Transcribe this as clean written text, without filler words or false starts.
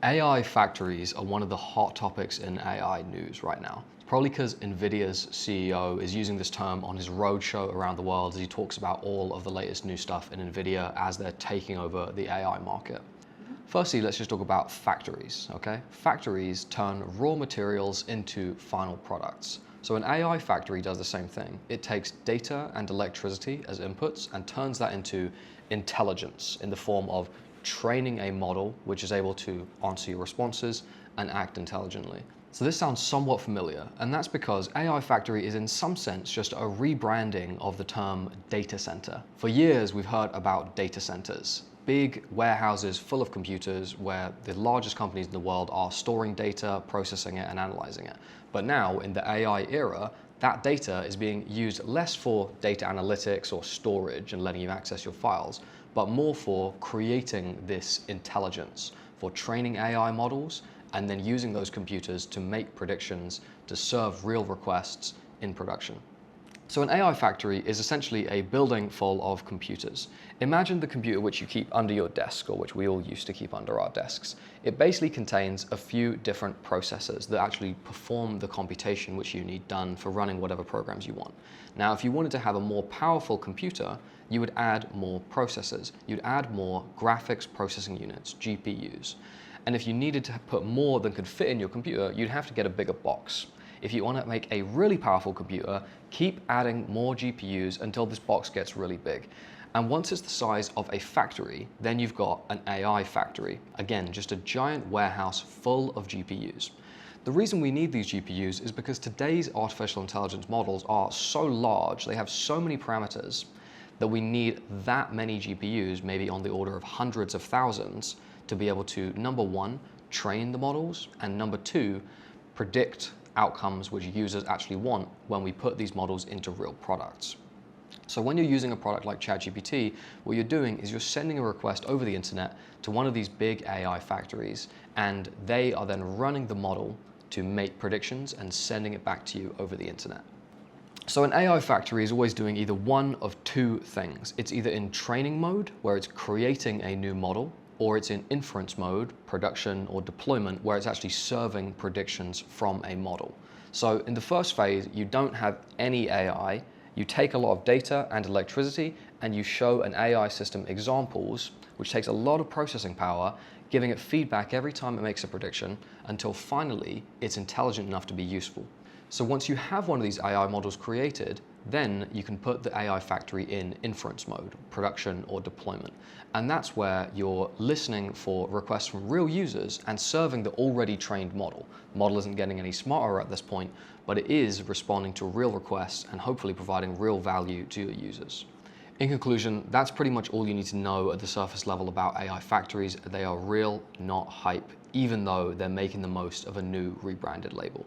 AI factories are one of the hot topics in AI news right now. Probably because NVIDIA's CEO is using this term on his roadshow around the world as he talks about all of the latest new stuff in NVIDIA as they're taking over the AI market. Firstly, let's just talk about factories, okay? Factories turn raw materials into final products. So an AI factory does the same thing. It takes data and electricity as inputs and turns that into intelligence in the form of training a model which is able to answer your responses and act intelligently. So this sounds somewhat familiar, and that's because AI factory is in some sense just a rebranding of the term data center. For years, we've heard about data centers, big warehouses full of computers where the largest companies in the world are storing data, processing it, and analyzing it. But now, in the AI era, that data is being used less for data analytics or storage and letting you access your files, but more for creating this intelligence, for training AI models, and then using those computers to make predictions to serve real requests in production. So an AI factory is essentially a building full of computers. Imagine the computer which you keep under your desk, or which we all used to keep under our desks. It basically contains a few different processors that actually perform the computation which you need done for running whatever programs you want. Now, if you wanted to have a more powerful computer, you would add more processors. You'd add more graphics processing units, GPUs. And if you needed to put more than could fit in your computer, you'd have to get a bigger box. If you want to make a really powerful computer, keep adding more GPUs until this box gets really big. And once it's the size of a factory, then you've got an AI factory. Again, just a giant warehouse full of GPUs. The reason we need these GPUs is because today's artificial intelligence models are so large, they have so many parameters, that we need that many GPUs, maybe on the order of hundreds of thousands, to be able to, number one, train the models, and number two, predict outcomes which users actually want when we put these models into real products. So when you're using a product like ChatGPT, what you're doing is you're sending a request over the internet to one of these big AI factories, and they are then running the model to make predictions and sending it back to you over the internet. So an AI factory is always doing either one of two things. It's either in training mode, where it's creating a new model, or it's in inference mode, production or deployment, where it's actually serving predictions from a model. So in the first phase, you don't have any AI. You take a lot of data and electricity, and you show an AI system examples, which takes a lot of processing power, giving it feedback every time it makes a prediction, until finally it's intelligent enough to be useful. So once you have one of these AI models created, then you can put the AI factory in inference mode, production or deployment. And that's where you're listening for requests from real users and serving the already trained model. The model isn't getting any smarter at this point, but it is responding to real requests and hopefully providing real value to your users. In conclusion, that's pretty much all you need to know at the surface level about AI factories. They are real, not hype, even though they're making the most of a new rebranded label.